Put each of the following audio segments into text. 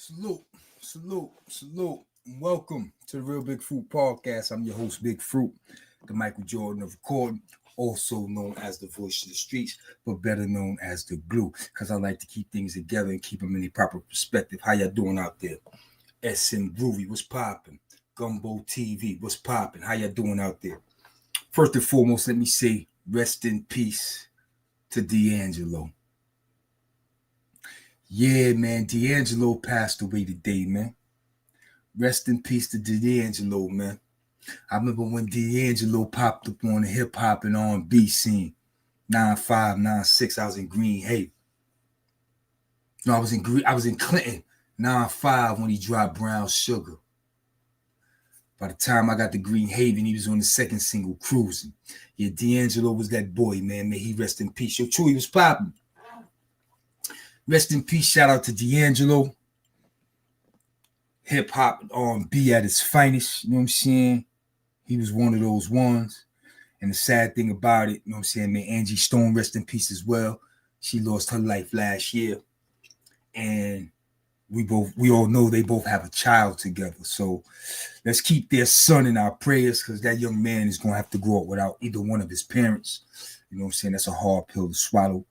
Salute, salute. Welcome to the Real Big Fruit Podcast. I'm your host, Big Fruit, the Michael Jordan of recording, also known as the voice of the streets, but better known as the glue, because I like to keep things together and keep them in the proper perspective. How y'all doing out there? SM Groovy, what's popping? Gumbo TV, what's popping? How y'all doing out there? First and foremost, let me say rest in peace to D'Angelo. Yeah, man, D'Angelo passed away today, man. Rest in peace to D'Angelo, man. I remember when D'Angelo popped up on the hip hop and R&B scene. 9'5", 9'6", I was in Green Haven. No, I was in Clinton. 9'5" when he dropped Brown Sugar. By the time I got to Green Haven, he was on the second single, Cruising. Yeah, D'Angelo was that boy, man. May he rest in peace. Yo, true, he was popping. Rest in peace. Shout out to D'Angelo. Hip hop and R&B at its finest. You know what I'm saying? He was one of those ones. And the sad thing about it, you know what I'm saying, man, Angie Stone, rest in peace as well. She lost her life last year. And we all know they both have a child together. So let's keep their son in our prayers, because that young man is going to have to grow up without either one of his parents. You know what I'm saying? That's a hard pill to swallow.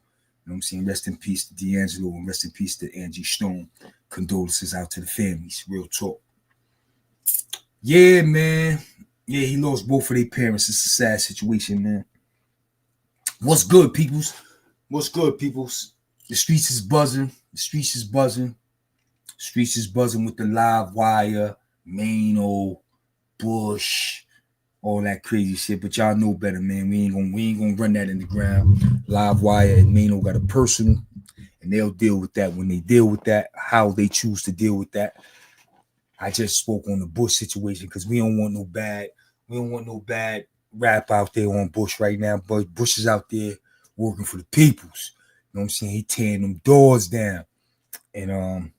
You know what I'm saying? Rest in peace to D'Angelo and rest in peace to Angie Stone. Condolences out to the families. Real talk. Yeah, man. Yeah, he lost both of their parents. It's a sad situation, man. What's good, peoples? What's good, peoples? The streets is buzzing. The streets is buzzing. Streets is buzzing with the Live Wire, Mano, Bush, all that crazy shit. But y'all know better, man. We ain't gonna run that in the ground. Live Wire and Mano got a personal, and they'll deal with that when they deal with that, how they choose to deal with that. I just spoke on the Bush situation because we don't want no bad rap out there on Bush right now. But Bush is out there working for the peoples. You know what I'm saying? He tearing them doors down. And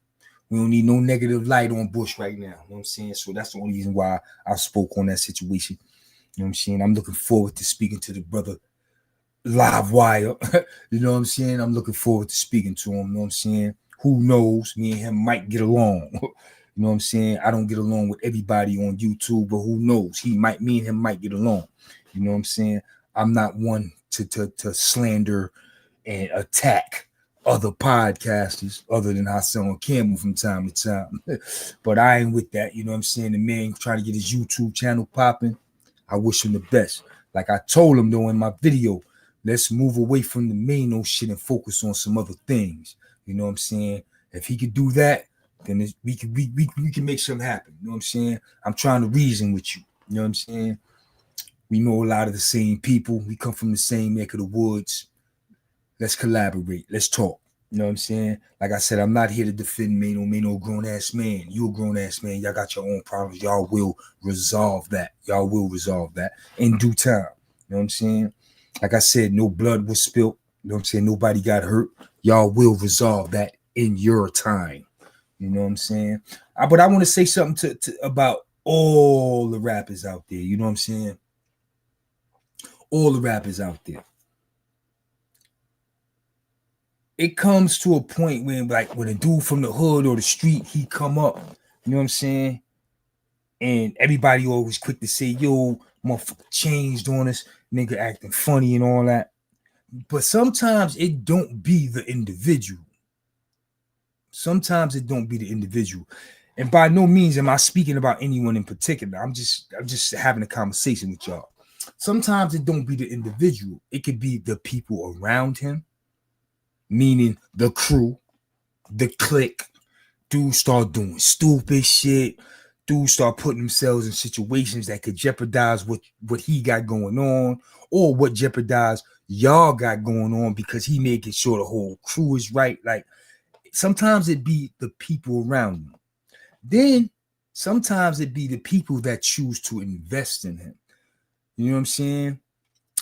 we don't need no negative light on Bush right now. You know what I'm saying? So that's the only reason why I spoke on that situation. You know what I'm saying? I'm looking forward to speaking to the brother Live Wire. You know what I'm saying? I'm looking forward to speaking to him. You know what I'm saying? Who knows? Me and him might get along. You know what I'm saying? I don't get along with everybody on YouTube, but who knows? Me and him might get along. You know what I'm saying? I'm not one to slander and attack other podcasters other than Hassan Campbell from time to time. But I ain't with that. You know what I'm saying? The man trying to get his YouTube channel popping. I wish him the best. Like I told him though in my video, let's move away from the Mano shit and focus on some other things. You know what I'm saying? If he could do that, then we can make something happen. You know what I'm saying? I'm trying to reason with you. You know what I'm saying? We know a lot of the same people. We come from the same neck of the woods. Let's collaborate. Let's talk. You know what I'm saying? Like I said, I'm not here to defend Mano. Mano, grown-ass man. You a grown-ass man. Y'all got your own problems. Y'all will resolve that. In due time. You know what I'm saying? Like I said, no blood was spilled. You know what I'm saying? Nobody got hurt. Y'all will resolve that in your time. You know what I'm saying? But I want to say something about all the rappers out there. You know what I'm saying? All the rappers out there. It comes to a point when, like, when a dude from the hood or the street, he come up, you know what I'm saying? And everybody always quick to say, yo, motherfucker changed on us, nigga acting funny and all that. But sometimes it don't be the individual. Sometimes it don't be the individual. And by no means am I speaking about anyone in particular. I'm just having a conversation with y'all. Sometimes it don't be the individual. It could be the people around him. Meaning the crew, the clique. Dudes start doing stupid shit. Dudes start putting themselves in situations that could jeopardize what he got going on, or what jeopardize y'all got going on, because he making sure the whole crew is right. Like, sometimes it be the people around him. Then sometimes it be the people that choose to invest in him. You know what I'm saying?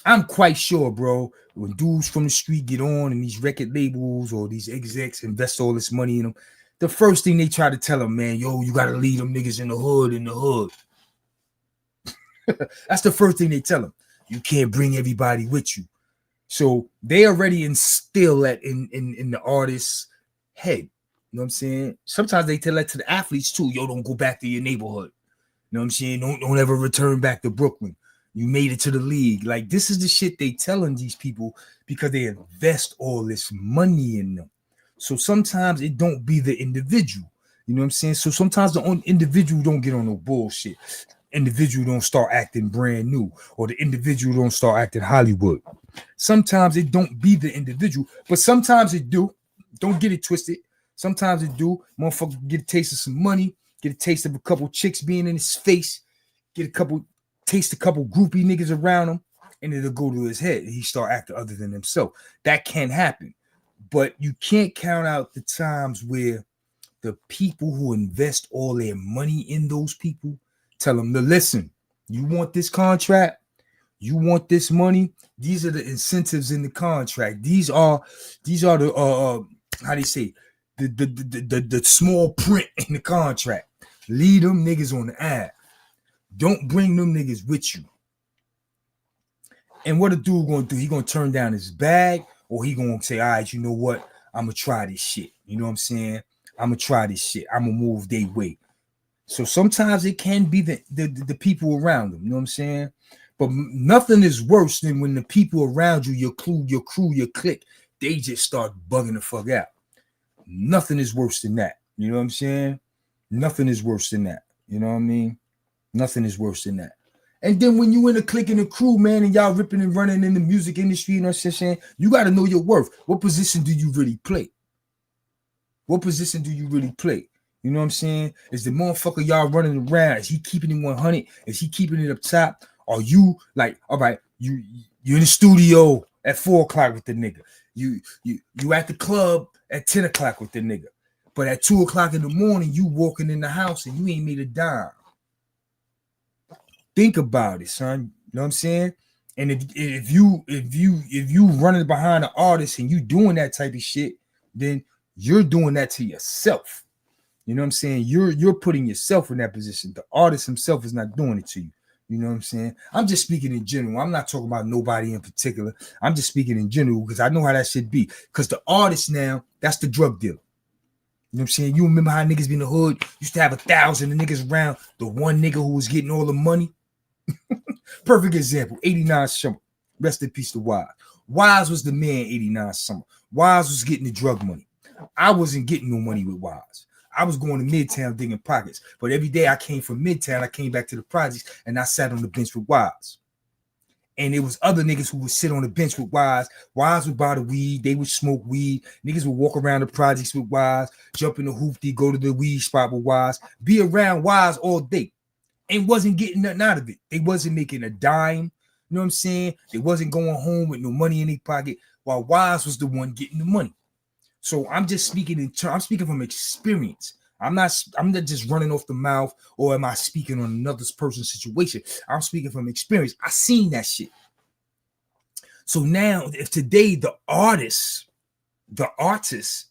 I'm quite sure, bro, when dudes from the street get on and these record labels or these execs invest all this money in them, the first thing they try to tell them, man, yo, you got to leave them niggas in the hood. That's the first thing they tell them. You can't bring everybody with you. So they already instill that in the artist's head. You know what I'm saying? Sometimes they tell that to the athletes too. Yo, don't go back to your neighborhood. You know what I'm saying? Don't ever return back to Brooklyn. You made it to the league. Like, this is the shit they telling these people because they invest all this money in them. So sometimes it don't be the individual. You know what I'm saying? So sometimes the individual don't get on no bullshit. Individual don't start acting brand new, or the individual don't start acting Hollywood. Sometimes it don't be the individual, but sometimes it do. Don't get it twisted. Sometimes it do. Motherfucker get a taste of some money, get a taste of a couple chicks being in his face, taste a couple groupie niggas around him, and it'll go to his head. He start acting other than himself. That can happen. But you can't count out the times where the people who invest all their money in those people tell them to listen. You want this contract? You want this money? These are the incentives in the contract. These are the how do you say the small print in the contract. Leave them niggas on the ad. Don't bring them niggas with you. And what a dude gonna do? He gonna turn down his bag, or he gonna say, all right, you know what? I'm gonna try this shit. You know what I'm saying? I'm gonna try this shit. I'm gonna move their way. So sometimes it can be the people around them. You know what I'm saying? But nothing is worse than when the people around you, your crew, your clique, they just start bugging the fuck out. Nothing is worse than that. You know what I'm saying? Nothing is worse than that. You know what I mean? Nothing is worse than that. And then when you in a clique and a crew, man, and y'all ripping and running in the music industry, you know what I'm saying? You got to know your worth. What position do you really play? What position do you really play? You know what I'm saying? Is the motherfucker y'all running around? Is he keeping it 100? Is he keeping it up top? Are you like, all right, you're in the studio at 4 o'clock with the nigga. You at the club at 10 o'clock with the nigga. But at 2 o'clock in the morning, you walking in the house and you ain't made a dime. Think about it, son. You know what I'm saying? And if you running behind an artist and you doing that type of shit, then you're doing that to yourself. You know what I'm saying? You're putting yourself in that position. The artist himself is not doing it to you. You know what I'm saying? I'm just speaking in general. I'm not talking about nobody in particular. I'm just speaking in general because I know how that shit be. Because the artist now, that's the drug dealer. You know what I'm saying? You remember how niggas be in the hood used to have 1,000 niggas around the one nigga who was getting all the money? Perfect example, 89 Summer. Rest in peace to Wise. Wise was the man 89 Summer. Wise was getting the drug money. I wasn't getting no money with Wise. I was going to Midtown digging pockets. But every day I came from Midtown, I came back to the projects and I sat on the bench with Wise. And there was other niggas who would sit on the bench with Wise. Wise would buy the weed. They would smoke weed. Niggas would walk around the projects with Wise, jump in the hoopty, go to the weed spot with Wise, be around Wise all day. And wasn't getting nothing out of it. They wasn't making a dime. You know what I'm saying? They wasn't going home with no money in their pocket, while Wise was the one getting the money. So I'm just speaking I'm speaking from experience. I'm not just running off the mouth, or am I speaking on another person's situation? I'm speaking from experience. I seen that shit. So now, if today the artist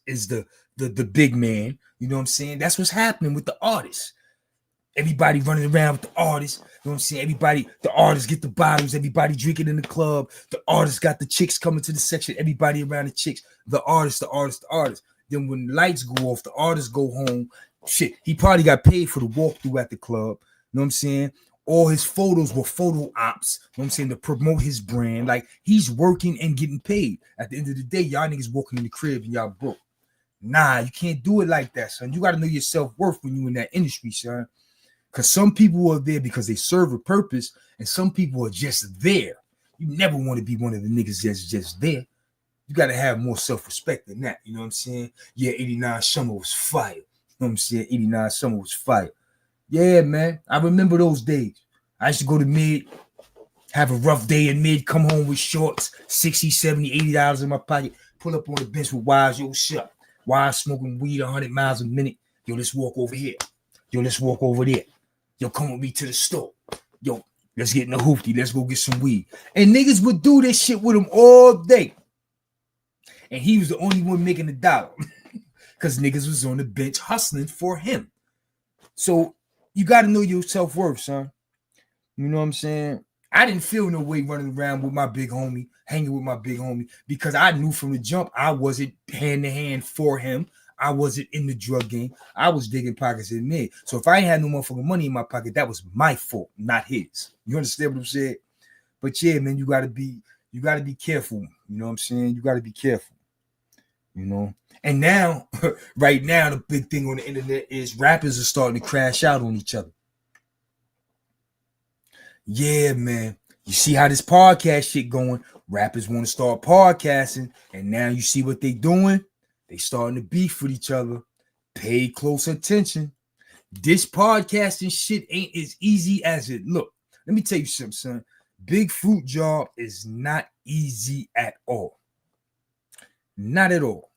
is the big man, you know what I'm saying? That's what's happening with the artist. Everybody running around with the artists. You know what I'm saying? The artists get the bottles. Everybody drinking in the club. The artists got the chicks coming to the section. Everybody around the chicks. The artist. Then when the lights go off, the artists go home. Shit, he probably got paid for the walkthrough at the club. You know what I'm saying? All his photos were photo ops. You know what I'm saying? To promote his brand. Like, he's working and getting paid. At the end of the day, y'all niggas walking in the crib and y'all broke. Nah, you can't do it like that, son. You got to know your self-worth when you in that industry, son. Because some people are there because they serve a purpose, and some people are just there. You never want to be one of the niggas that's just there. You got to have more self-respect than that. You know what I'm saying? Yeah, 89 Summer was fire. You know what I'm saying? 89 Summer was fire. Yeah, man. I remember those days. I used to go to Mid, have a rough day in Mid, come home with shorts, $60, $70, $80 in my pocket, pull up on the bench with Wise. Yo, shut. Wise smoking weed 100 miles a minute. Yo, let's walk over here. Yo, let's walk over there. Yo, come with me to the store. Yo, let's get in the hoopty. Let's go get some weed. And niggas would do this shit with him all day. And he was the only one making the dollar. Because niggas was on the bench hustling for him. So you got to know your self-worth, son. You know what I'm saying? I didn't feel no way running around with my big homie, hanging with my big homie, because I knew from the jump I wasn't hand-to-hand for him. I wasn't in the drug game. I was digging pockets in me. So if I ain't had no motherfucking money in my pocket, that was my fault, not his. You understand what I'm saying? But yeah, man, you gotta be careful. You know what I'm saying? You gotta be careful. You know. And now, right now, the big thing on the internet is rappers are starting to crash out on each other. Yeah, man. You see how this podcast shit going? Rappers want to start podcasting, and now you see what they doing? They starting to beef with each other. Pay close attention. This podcasting shit ain't as easy as it look. Let me tell you something, son. Big Fruit job is not easy at all. Not at all.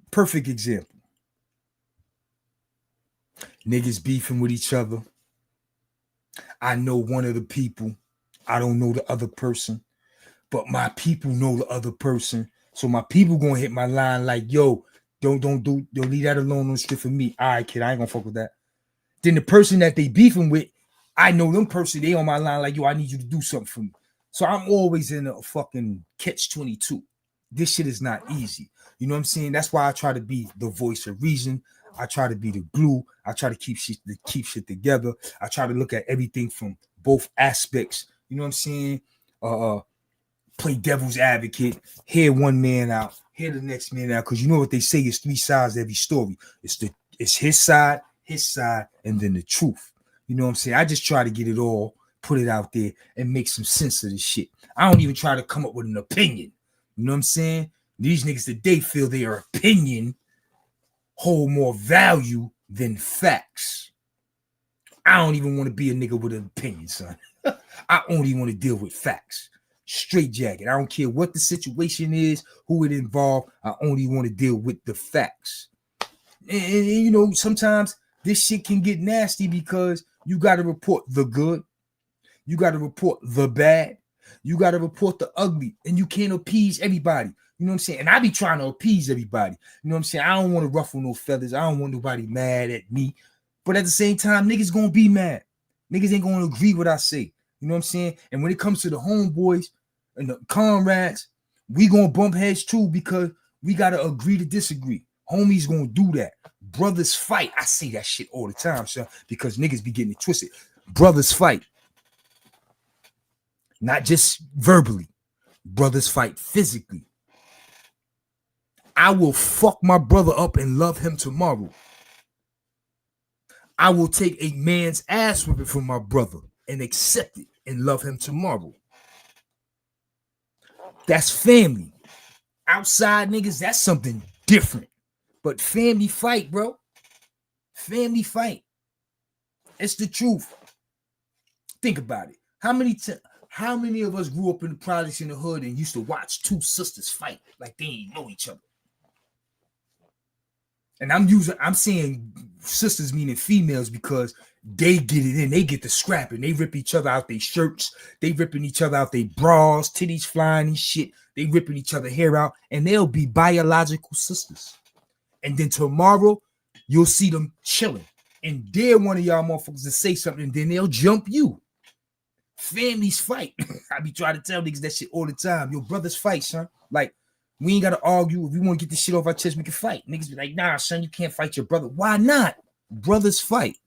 Perfect example. Niggas beefing with each other. I know one of the people. I don't know the other person. But my people know the other person. So my people gonna hit my line like, yo, don't leave that alone on the strip for me. All right, kid, I ain't gonna fuck with that. Then the person that they beefing with, I know them person, they on my line like, yo, I need you to do something for me. So I'm always in a fucking catch-22. This shit is not easy. You know what I'm saying? That's why I try to be the voice of reason. I try to be the glue. I try to keep shit together. I try to look at everything from both aspects. You know what I'm saying? Play devil's advocate, hear one man out, hear the next man out, because you know what they say is 3 sides to every story. It's his side, and then the truth. You know what I'm saying? I just try to get it all, put it out there, and make some sense of this shit. I don't even try to come up with an opinion. You know what I'm saying? These niggas today feel their opinion hold more value than facts. I don't even want to be a nigga with an opinion, son. I only want to deal with facts. Straight jacket. I don't care what the situation is, who it involved. I only want to deal with the facts. And you know, sometimes this shit can get nasty because you got to report the good. You got to report the bad. You got to report the ugly. And you can't appease everybody. You know what I'm saying? And I be trying to appease everybody. You know what I'm saying? I don't want to ruffle no feathers. I don't want nobody mad at me. But at the same time, niggas going to be mad. Niggas ain't going to agree with what I say. You know what I'm saying? And when it comes to the homeboys and the comrades, we gonna bump heads too because we gotta agree to disagree. Homies gonna do that. Brothers fight. I say that shit all the time, son, because niggas be getting it twisted. Brothers fight. Not just verbally. Brothers fight physically. I will fuck my brother up and love him tomorrow. I will take a man's ass whipping from my brother and accept it and love him tomorrow. That's family. Outside niggas, that's something different. But family fight, bro. Family fight. It's the truth. Think about it. How many of us grew up in the projects in the hood and used to watch 2 sisters fight like they didn't know each other? And I'm saying sisters meaning females because they get it in. They get the scrapping. They rip each other out their shirts. They ripping each other out their bras, titties flying and shit. They ripping each other hair out, and they'll be biological sisters. And then tomorrow, you'll see them chilling. And dare one of y'all motherfuckers to say something, and then they'll jump you. Families fight. I be trying to tell niggas that shit all the time. Your brothers fight, son. Like, we ain't got to argue. If we want to get this shit off our chest, we can fight. Niggas be like, nah, son, you can't fight your brother. Why not? Brothers fight.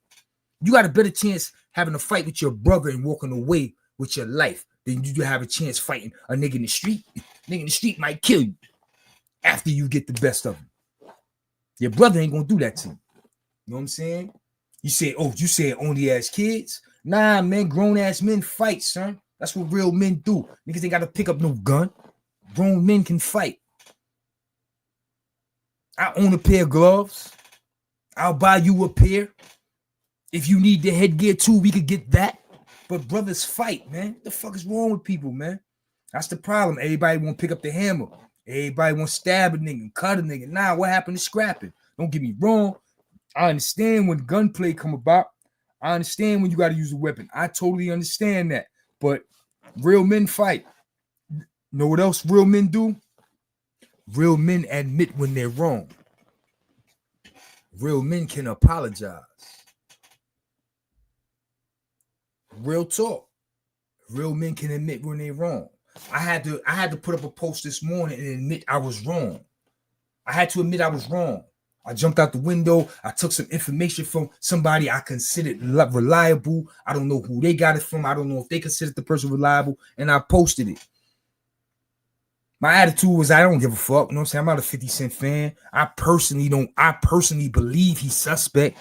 You got a better chance having a fight with your brother and walking away with your life than you do have a chance fighting a nigga in the street. Nigga in the street might kill you after you get the best of him. Your brother ain't going to do that to you. You know what I'm saying? You say, oh, you say only as kids? Nah, man, grown-ass men fight, son. That's what real men do. Niggas ain't got to pick up no gun. Grown men can fight. I own a pair of gloves. I'll buy you a pair. If you need the headgear too, we could get that. But brothers fight, man. What the fuck is wrong with people, man? That's the problem. Everybody want to pick up the hammer. Everybody want to stab a nigga and cut a nigga. Nah, what happened to scrapping? Don't get me wrong. I understand when gunplay come about. I understand when you got to use a weapon. I totally understand that. But real men fight. Know what else real men do? Real men admit when they're wrong. Real men can apologize. Real talk. Real men can admit when they're wrong. I had to put up a post this morning and admit I was wrong. I had to admit I was wrong. I jumped out the window. I took some information from somebody I considered reliable. I don't know who they got it from. I don't know if they considered the person reliable. And I posted it. My attitude was I don't give a fuck. You know what I'm saying? I'm not a 50 Cent fan. I personally believe he's suspect.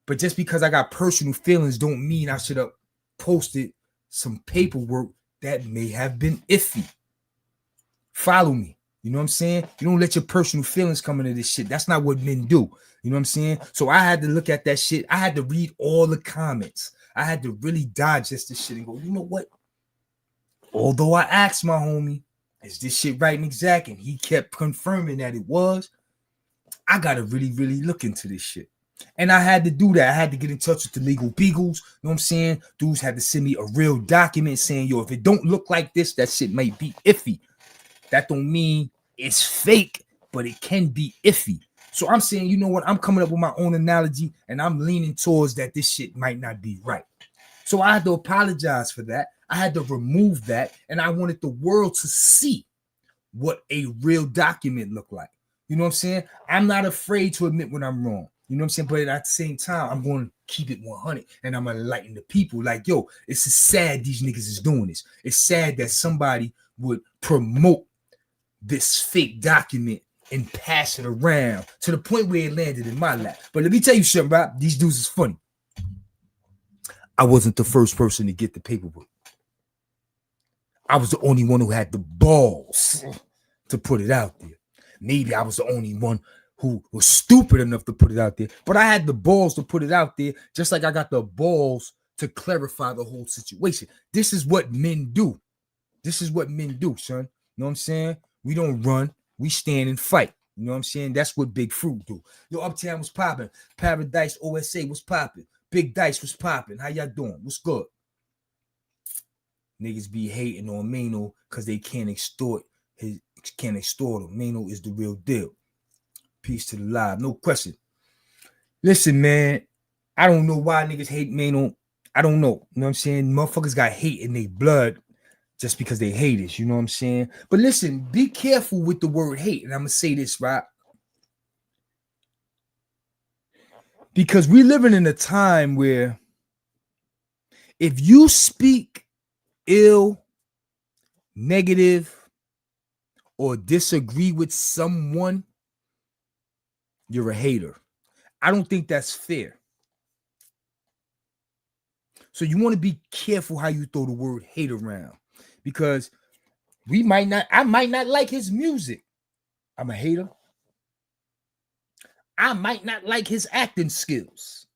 But just because I got personal feelings don't mean I should have posted some paperwork that may have been iffy. Follow me. You know what I'm saying? You don't let your personal feelings come into this shit. That's not what men do. You know what I'm saying? So I had to look at that shit. I had to read all the comments. I had to really digest this shit and go, you know what? Although I asked my homie, is this shit right and exact? And he kept confirming that it was. I got to really, really look into this shit. And I had to do that. I had to get in touch with the legal beagles. You know what I'm saying? Dudes had to send me a real document saying, yo, if it don't look like this, that shit might be iffy. That don't mean it's fake, but it can be iffy. So I'm saying, you know what? I'm coming up with my own analogy, and I'm leaning towards that this shit might not be right. So I had to apologize for that. I had to remove that, and I wanted the world to see what a real document looked like. You know what I'm saying? I'm not afraid to admit when I'm wrong. You know what I'm saying? But at the same time, I'm going to keep it 100, and I'm going to enlighten the people. Like, yo, it's sad these niggas is doing this. It's sad that somebody would promote this fake document and pass it around to the point where it landed in my lap. But let me tell you something, Rob. These dudes is funny. I wasn't the first person to get the paperwork. I was the only one who had the balls to put it out there. Maybe I was the only one who was stupid enough to put it out there, but I had the balls to put it out there, just like I got the balls to clarify the whole situation. This is what men do. This is what men do, son. You know what I'm saying? We don't run, we stand and fight. You know what I'm saying? That's what Big Fruit do. Yo, Uptown was popping. Paradise OSA was popping. Big Dice was popping. How y'all doing? What's good? Niggas be hating on Mano because they can't extort him. Mano is the real deal. Peace to the live. No question. Listen, man. I don't know why niggas hate Mano. I don't know. You know what I'm saying? Motherfuckers got hate in their blood just because they hate us. You know what I'm saying? But listen, be careful with the word hate. And I'm going to say this, right? Because we're living in a time where if you speak ill, negative, or disagree with someone, you're a hater. I don't think that's fair. So you want to be careful how you throw the word hate around, because I might not like his music. I'm a hater. I might not like his acting skills.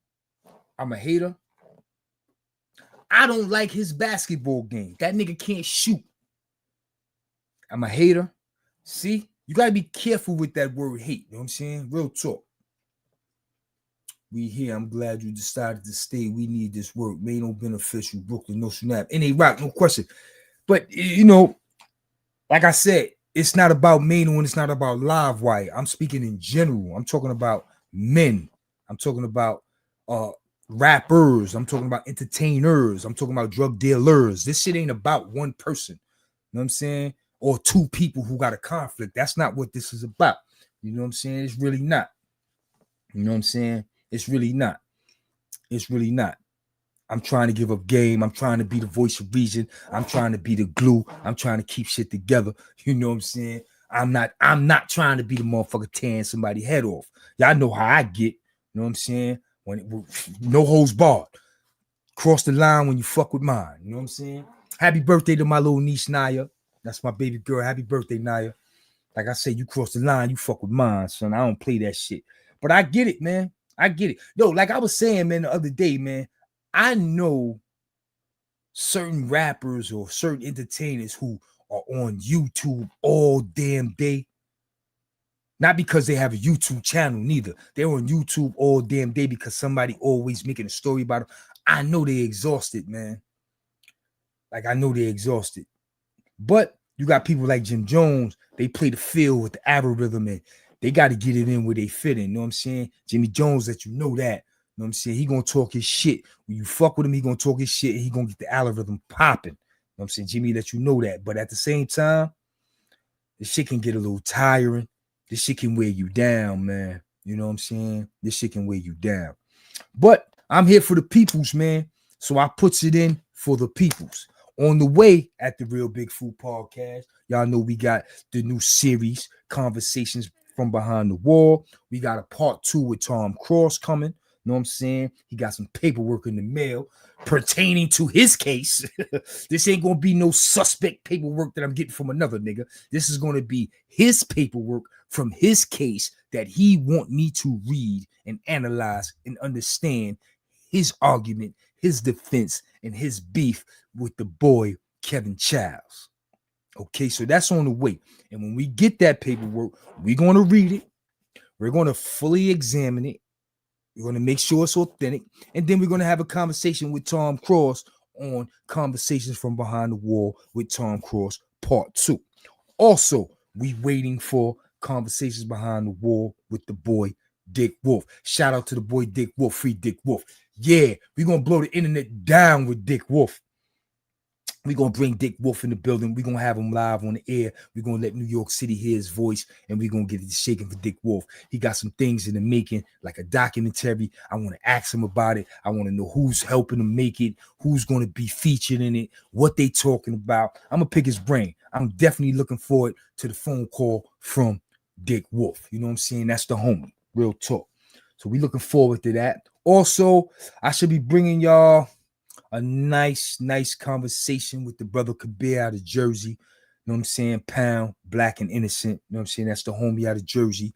I'm a hater. I don't like his basketball game. That nigga can't shoot. I'm a hater. See, you got to be careful with that word hate. You know what I'm saying? Real talk. We here. I'm glad you decided to stay. We need this work. Mano beneficial. Brooklyn, no snap. Any rock, no question. But, you know, like I said, it's not about Mano and it's not about Livewire. I'm speaking in general. I'm talking about men. I'm talking about rappers. I'm talking about entertainers. I'm talking about drug dealers. This shit ain't about one person. You know what I'm saying? Or two people who got a conflict. That's not what this is about. You know what I'm saying? It's really not. You know what I'm saying? It's really not. It's really not. I'm trying to give up game. I'm trying to be the voice of reason. I'm trying to be the glue. I'm trying to keep shit together. You know what I'm saying? I'm not trying to be the motherfucker tearing somebody's head off. Y'all know how I get. You know what I'm saying? No holds barred. Cross the line when you fuck with mine. You know what I'm saying? Happy birthday to my little niece Naya. That's my baby girl. Happy birthday, Naya. Like I said, you cross the line, you fuck with mine, son. I don't play that shit. But I get it, man. I get it. Yo, like I was saying, man, the other day, man, I know certain rappers or certain entertainers who are on YouTube all damn day. Not because they have a YouTube channel, neither. They're on YouTube all damn day because somebody always making a story about them. I know they're exhausted, man. Like, I know they're exhausted. But you got people like Jim Jones. They play the field with the algorithm, and they got to get it in where they fit in. You know what I'm saying? Jimmy Jones, that you know that. You know what I'm saying? He going to talk his shit. When you fuck with him, he going to talk his shit, and he going to get the algorithm popping. You know what I'm saying? Jimmy, let you know that. But at the same time, the shit can get a little tiring. This shit can wear you down, man. You know what I'm saying? This shit can wear you down. But I'm here for the peoples, man. So I puts it in for the peoples. On the way at the Real Big Food Podcast, y'all know we got the new series, Conversations from Behind the Wall. We got a part 2 with Tom Cross coming. You know what I'm saying? He got some paperwork in the mail pertaining to his case. This ain't gonna be no suspect paperwork that I'm getting from another nigga. This is gonna be his paperwork from his case that he want me to read and analyze and understand his argument, his defense, and his beef with the boy Kevin Childs. Okay, so that's on the way. And when we get that paperwork, we're going to read it. We're going to fully examine it. We're going to make sure it's authentic. And then we're going to have a conversation with Tom Cross on Conversations from Behind the Wall with Tom Cross Part 2. Also, we waiting for Conversations Behind the Wall with the boy Dick Wolf. Shout out to the boy Dick Wolf, free Dick Wolf. Yeah, we're going to blow the internet down with Dick Wolf. We're going to bring Dick Wolf in the building. We're going to have him live on the air. We're going to let New York City hear his voice, and we're going to get it shaking for Dick Wolf. He got some things in the making, like a documentary. I want to ask him about it. I want to know who's helping him make it, who's going to be featured in it, what they talking about. I'm going to pick his brain. I'm definitely looking forward to the phone call from Dick Wolf. You know what I'm saying? That's the homie. Real talk. So we looking forward to that. Also, I should be bringing y'all a nice conversation with the brother Kabir out of Jersey. You know what I'm saying? Pound, black and innocent. You know what I'm saying? That's the homie out of Jersey. You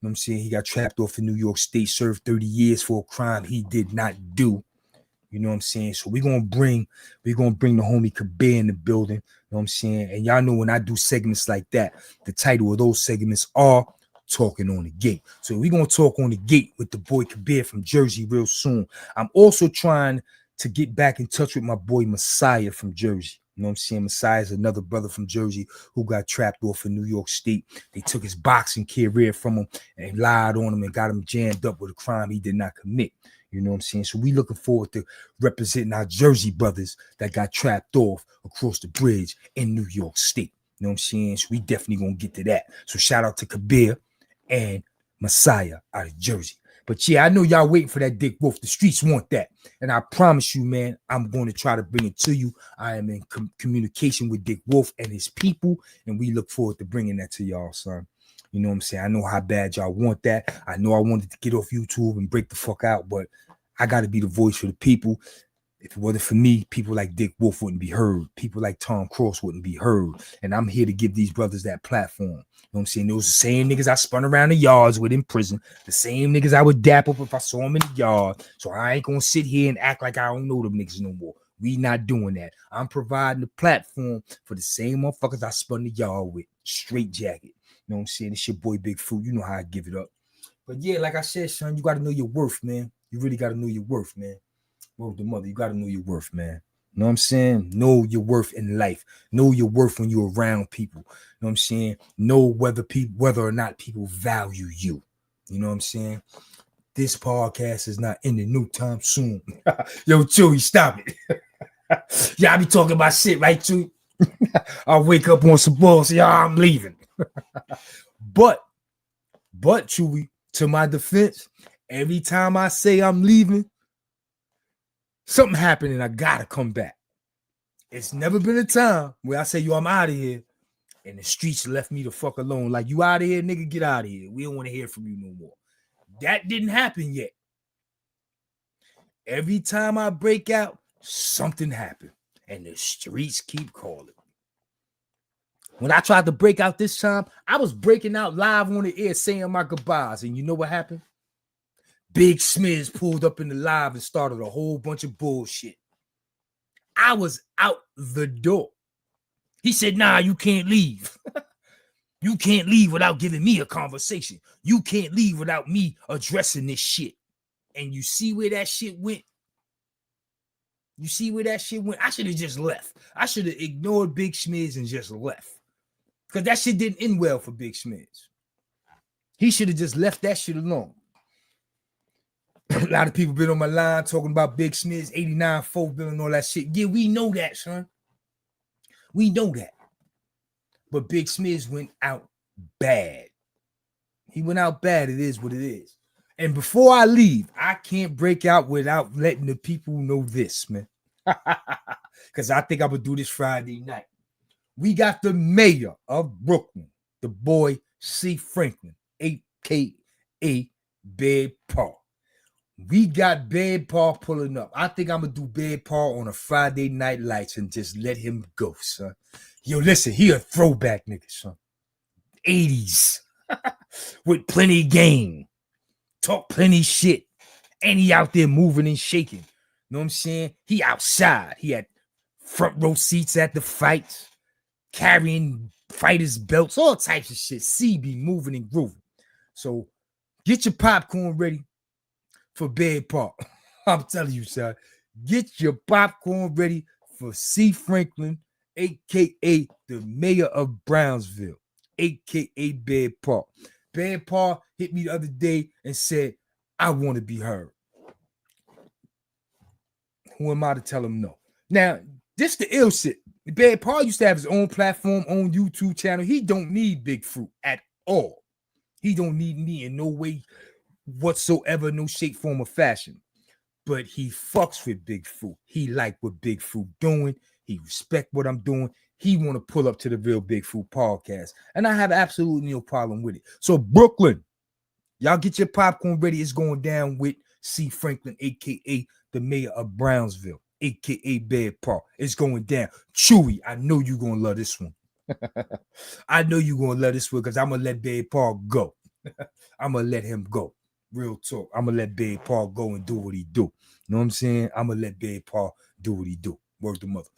know what I'm saying? He got trapped off in New York State, served 30 years for a crime he did not do. You know what I'm saying? So we're gonna bring the homie Kabir in the building. You know what I'm saying? And y'all know when I do segments like that, the title of those segments are Talking on the Gate. So we're gonna talk on the gate with the boy Kabir from Jersey real soon. I'm also trying to get back in touch with my boy Messiah from Jersey. You know what I'm saying? Messiah is another brother from Jersey who got trapped off in New York State. They took his boxing career from him and lied on him and got him jammed up with a crime he did not commit. You know what I'm saying? So we looking forward to representing our Jersey brothers that got trapped off across the bridge in New York State. You know what I'm saying? So we definitely gonna get to that. So shout out to Kabir and Messiah out of Jersey. But yeah, I know y'all waiting for that Dick Wolf. The streets want that. And I promise you, man, I'm going to try to bring it to you. I am in communication with Dick Wolf and his people, and we look forward to bringing that to y'all, son. You know what I'm saying? I know how bad y'all want that. I know I wanted to get off YouTube and break the fuck out, but I got to be the voice for the people. If it wasn't for me, people like Dick Wolf wouldn't be heard. People like Tom Cross wouldn't be heard. And I'm here to give these brothers that platform. You know what I'm saying? Those the same niggas I spun around the yards with in prison. The same niggas I would dap up if I saw them in the yard. So I ain't going to sit here and act like I don't know them niggas no more. We not doing that. I'm providing a platform for the same motherfuckers I spun the yard with. Straight jacket. You know what I'm saying? It's your boy Big Food. You know how I give it up. But yeah, like I said, son, you got to know your worth, man. You really got to know your worth, man. Word to mother, you got to know your worth, man. You know what I'm saying? Know your worth in life. Know your worth when you're around people. You know what I'm saying? Know whether or not people value you. You know what I'm saying? This podcast is not ending no time soon. Yo, Chewy, stop it. Y'all be talking about shit, right, Chewy? I'll wake up on some balls. Y'all, I'm leaving. But Chewy, to my defense, every time I say I'm leaving, something happened and I gotta come back. It's never been a time where I say, yo, I'm out of here, and the streets left me the fuck alone. Like, you out of here, nigga, get out of here. We don't want to hear from you no more. That didn't happen yet. Every time I break out, something happened, and the streets keep calling. When I tried to break out this time, I was breaking out live on the air saying my goodbyes, and you know what happened? Big Smiz pulled up in the live and started a whole bunch of bullshit. I was out the door. He said, nah, you can't leave. You can't leave without giving me a conversation. You can't leave without me addressing this shit. And you see where that shit went? You see where that shit went? I should have just left. I should have ignored Big Smiz and just left. Because that shit didn't end well for Big Smiz. He should have just left that shit alone. A lot of people been on my line talking about Big Smiz, 89 4 bill and all that shit. Yeah, we know that, son. We know that. But Big Smiz went out bad. He went out bad. It is what it is. And before I leave, I can't break out without letting the people know this, man. Because I think I'm going to do this Friday night. We got the mayor of Brooklyn, the boy C. Franklin, a.k.a. Bad Paul. We got Bad Paul pulling up. I think I'm going to do Bad Paul on a Friday Night Lights and just let him go, son. Yo, listen, he a throwback nigga, son. 80s. With plenty of game. Talk plenty shit. And he out there moving and shaking. You know what I'm saying? He outside. He had front row seats at the fights. Carrying fighters' belts. All types of shit. CB moving and grooving. So get your popcorn ready for Bad Paul. I'm telling you, son. Get your popcorn ready for C. Franklin, a.k.a. the mayor of Brownsville, a.k.a. Bad Paul. Bad Paul hit me the other day and said, I want to be heard. Who am I to tell him no? Now, this the ill shit. Bad Paul used to have his own platform, own YouTube channel. He don't need Big Fruit at all. He don't need me in no way whatsoever, no shape, form, or fashion. But he fucks with Big Fruit. He like what Big Fruit doing. He respect what I'm doing. He want to pull up to the Real Big Fruit podcast. And I have absolutely no problem with it. So Brooklyn, y'all get your popcorn ready. It's going down with C. Franklin, a.k.a. the mayor of Brownsville, a.k.a. Bad Paul. It's going down. Chewy, I know you're going to love this one. I know you're going to love this one because I'm going to let Bad Paul go. I'm going to let him go. Real talk. I'm going to let Bad Paul go and do what he do. You know what I'm saying? I'm going to let Bad Paul do what he do. Word to mother.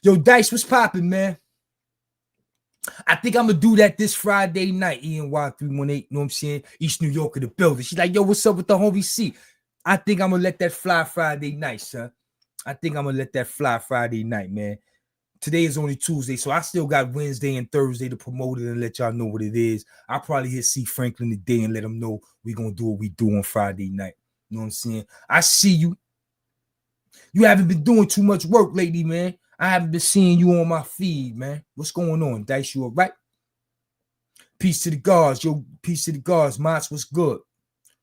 Yo, Dice, what's popping, man? I think I'm going to do that this Friday night. ENY318, you know what I'm saying? East New York in the building. She's like, yo, what's up with the homie C? I think I'm going to let that fly Friday night, son. I think I'm going to let that fly Friday night, man. Today is only Tuesday, so I still got Wednesday and Thursday to promote it and let y'all know what it is. I'll probably hit C. Franklin today and let him know we're going to do what we do on Friday night. You know what I'm saying? I see you. You haven't been doing too much work lately, man. I haven't been seeing you on my feed, man. What's going on, Dice? You all right? Peace to the guards. Yo, peace to the guards. Mots, what's good?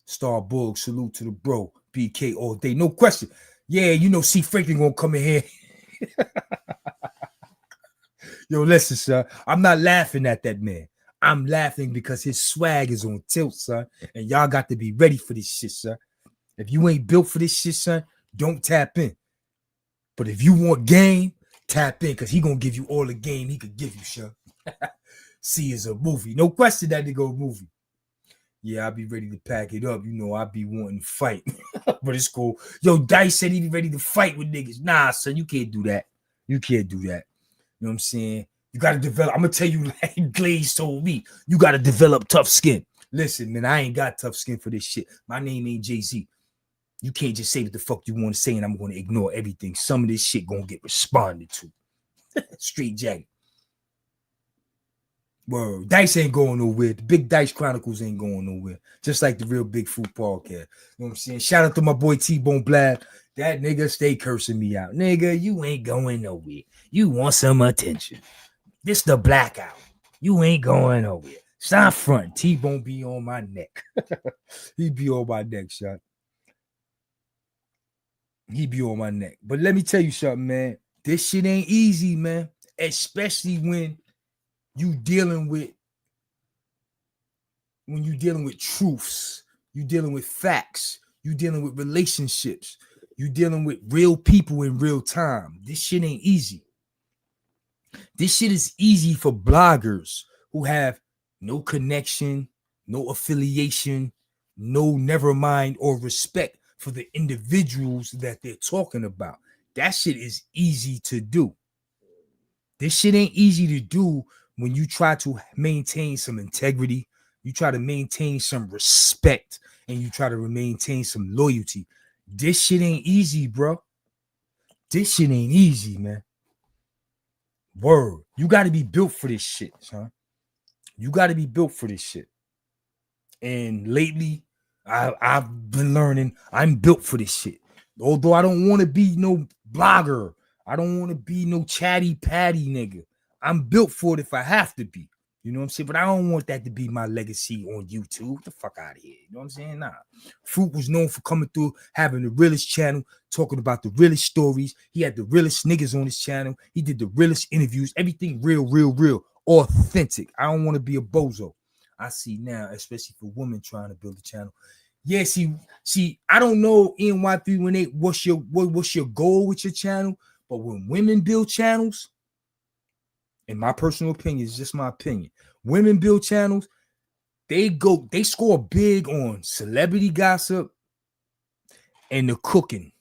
Star Bull, salute to the bro. BK all day. No question. Yeah, you know C. Franklin going to come in here. Yo, listen, sir. I'm not laughing at that man. I'm laughing because his swag is on tilt, son. And y'all got to be ready for this shit, sir. If you ain't built for this shit, son, don't tap in. But if you want game, tap in because he going to give you all the game he could give you, sir. C is a movie. No question that nigga a movie. Yeah, I'll be ready to pack it up. You know, I'll be wanting to fight. But it's cool. Yo, Dice said he be ready to fight with niggas. Nah, son, you can't do that. You can't do that. You know what I'm saying? You got to develop. I'm going to tell you like Glaze told me. You got to develop tough skin. Listen, man, I ain't got tough skin for this shit. My name ain't Jay-Z. You can't just say what the fuck you want to say and I'm going to ignore everything. Some of this shit going to get responded to. Straight jacket. Word. Dice ain't going nowhere. The Big Dice Chronicles ain't going nowhere. Just like the Real Big Fruit podcast. You know what I'm saying? Shout out to my boy T-Bone Blab. That nigga stay cursing me out. Nigga, you ain't going nowhere. You want some attention. This the blackout. You ain't going nowhere. Stop front. T-Bone be on my neck. He be on my neck, shot. He be on my neck. But let me tell you something, man. This shit ain't easy, man. Especially when you dealing with truths, you dealing with facts, you dealing with relationships, you dealing with real people in real time. This shit ain't easy. This shit is easy for bloggers who have no connection, no affiliation, no never mind or respect for the individuals that they're talking about. That shit is easy to do. This shit ain't easy to do when you try to maintain some integrity, you try to maintain some respect, and you try to maintain some loyalty. This shit ain't easy, bro. This shit ain't easy, man. Word. You got to be built for this shit, son. You got to be built for this shit. And lately, I've been learning I'm built for this shit. Although I don't want to be no blogger. I don't want to be no chatty patty nigga. I'm built for it if I have to be. You know what I'm saying? But I don't want that to be my legacy on YouTube. Get the fuck out of here. You know what I'm saying? Nah. Fruit was known for coming through, having the realest channel, talking about the realest stories. He had the realest niggas on his channel. He did the realest interviews. Everything real, authentic. I don't want to be a bozo. I see now, especially for women trying to build a channel. Yeah, see, I don't know NY318, what's your goal with your channel? But when women build channels, in my personal opinion, it's just my opinion. Women build channels, they score big on celebrity gossip and the cooking.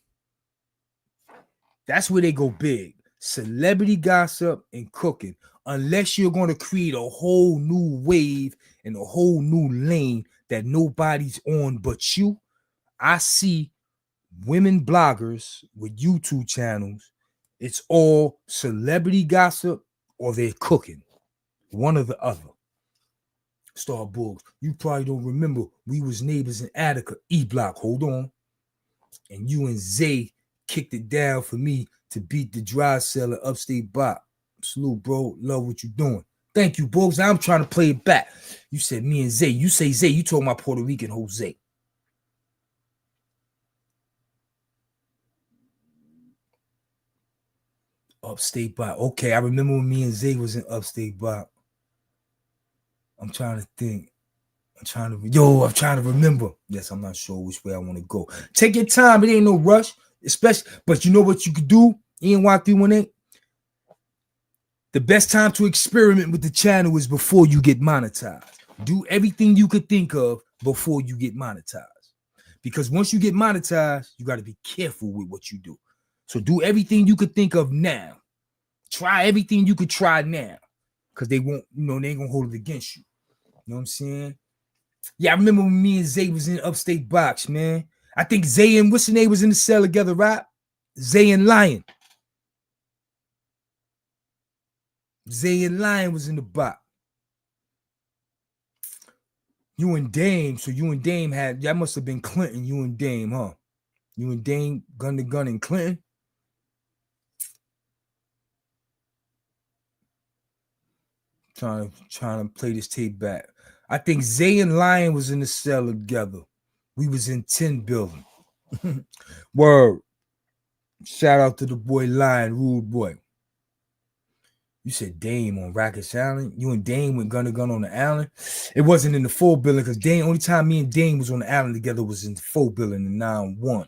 That's where they go big. Celebrity gossip and cooking. Unless you're going to create a whole new wave and a whole new lane that nobody's on but you. I see women bloggers with YouTube channels. It's all celebrity gossip or they're cooking. One or the other. Star Bulls, you probably don't remember. We was neighbors in Attica, E Block. Hold on. And you and Zay kicked it down for me to beat the dry seller upstate Bop. Salute, bro. Love what you doing. Thank you, Bulls. I'm trying to play it back. You said me and Zay. You say Zay. You told my Puerto Rican Jose. Upstate Bop. Okay, I remember when me and Zay was in Upstate Bop. I'm trying to think. I'm trying to remember. Yes, I'm not sure which way I want to go. Take your time. It ain't no rush. Especially, but you know what you could do? NY318. The best time to experiment with the channel is before you get monetized. Do everything you could think of before you get monetized. Because once you get monetized, you got to be careful with what you do. So do everything you could think of now. Try everything you could try now. Because they won't, they ain't going to hold it against you. You know what I'm saying? Yeah, I remember when me and Zay was in Upstate Box, man. I think Zay and what's the name was in the cell together, right? Zay and Lion. Zay and Lion was in the box. You and Dame, so you and Dame that must have been Clinton, you and Dame, huh? You and Dame, gun to gun in Clinton. Trying to play this tape back. I think Zay and Lion was in the cell together. We was in 10 building. Word. Shout out to the boy Lion, rude boy. You said Dame on Rackets Island. You and Dame went gun to gun on the island. It wasn't in the 4 building because only time me and Dame was on the island together was in the 4 building in 9-1.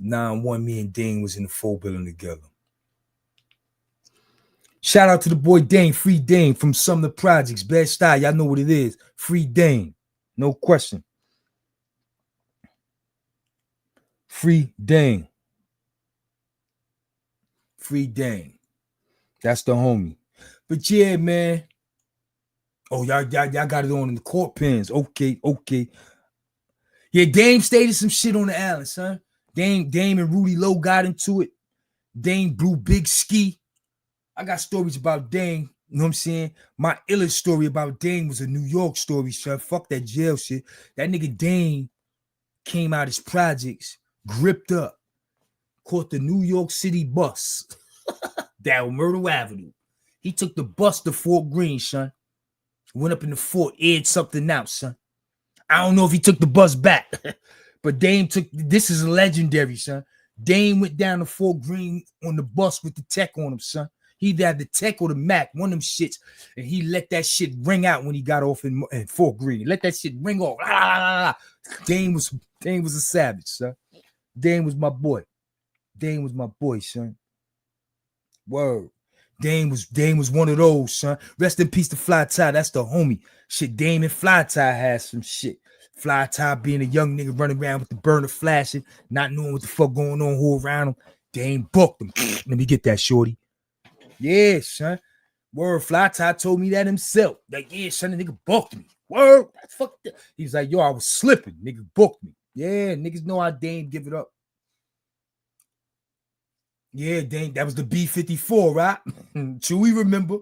9-1, me and Dame was in the 4 building together. Shout out to the boy Dame, Free Dame from Sumner Projects, Bad Style. Y'all know what it is. Free Dame. No question. Free Dame. Free Dame. That's the homie. But yeah, man. Oh, y'all got it on in the court pens. Okay. Yeah, Dame stated some shit on the island, son. Dame and Rudy Lowe got into it. Dame blew big ski. I got stories about Dame. You know what I'm saying? My illest story about Dame was a New York story, son. Fuck that jail shit. That nigga Dame came out his projects, gripped up, caught the New York City bus down Myrtle Avenue. He took the bus to Fort Greene, son. Went up in the fort, aired something out, son. I don't know if he took the bus back, but Dame this is legendary, son. Dame went down to Fort Greene on the bus with the tech on him, son. He either had the tech or the Mac, one of them shits, and he let that shit ring out when he got off in Fort Greene. Let that shit ring off. Dame was a savage, son. Dame was my boy. Dame was my boy, son. Word. Dame was one of those, son. Rest in peace to Fly Tie. That's the homie. Shit, Dame and Fly Tie has some shit. Fly Tie being a young nigga running around with the burner flashing, not knowing what the fuck going on, who around him. Dame booked him. Let me get that, shorty. Yeah, son. Word, Fly Tie told me that himself. Like, yeah, son, the nigga booked me. Word, fuck that. He was like, yo, I was slipping. Nigga booked me. Yeah, niggas know how Dame give it up. Yeah, Dame, that was the B-54, right? Chewy remember.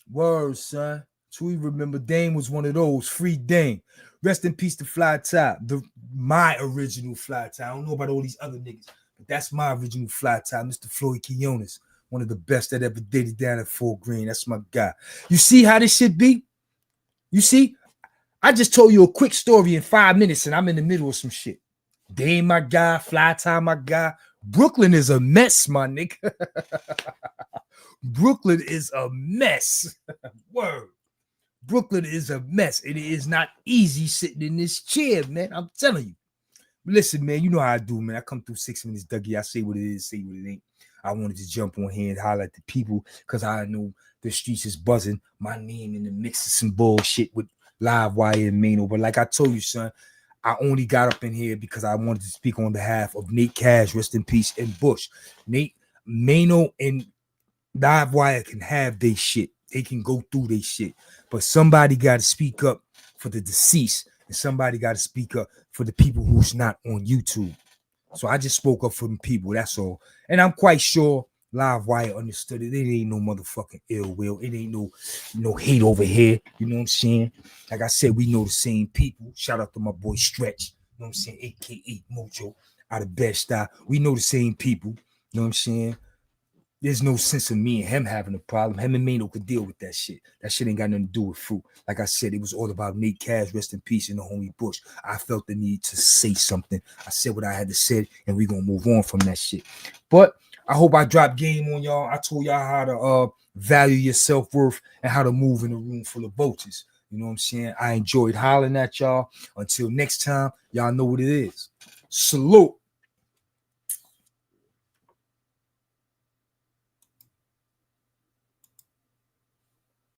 Word, son. Chewy remember. Dame was one of those. Free Dame. Rest in peace to Fly Tie. My original Fly Tie. I don't know about all these other niggas, but that's my original Fly Tie, Mr. Floyd Quinones. One of the best that ever did it down at Fort Greene. That's my guy. You see how this shit be? You see? I just told you a quick story in 5 minutes and I'm in the middle of some shit. Dame, my guy. Fly Time, my guy. Brooklyn is a mess, my nigga. Brooklyn is a mess. Word. Brooklyn is a mess. It is not easy sitting in this chair, man. I'm telling you. Listen, man, you know how I do, man. I come through 6 minutes, Dougie. I say what it is, say what it ain't. I wanted to jump on here and holler at the people because I know the streets is buzzing. My name in the mix of some bullshit with Live Wire and Mano. But like I told you, son, I only got up in here because I wanted to speak on behalf of Nate Cash, rest in peace, and Bush. Nate, Mano, and Live Wire can have their shit. They can go through their shit. But somebody got to speak up for the deceased. And somebody got to speak up for the people who's not on YouTube. So I just spoke up for them people. That's all. And I'm quite sure Live Wire understood it. It ain't no motherfucking ill will. It ain't no hate over here. You know what I'm saying? Like I said, we know the same people. Shout out to my boy Stretch. You know what I'm saying? AKA Mojo out of Bed-Stuy. We know the same people. You know what I'm saying? There's no sense of me and him having a problem. Him and Mano could deal with that shit. That shit ain't got nothing to do with Fruit. Like I said, it was all about Nate Cash, rest in peace, and the homie Bush. I felt the need to say something. I said what I had to say, and we're going to move on from that shit. But I hope I dropped game on y'all. I told y'all how to value your self-worth and how to move in a room full of vultures. You know what I'm saying? I enjoyed hollering at y'all. Until next time, y'all know what it is. Salute.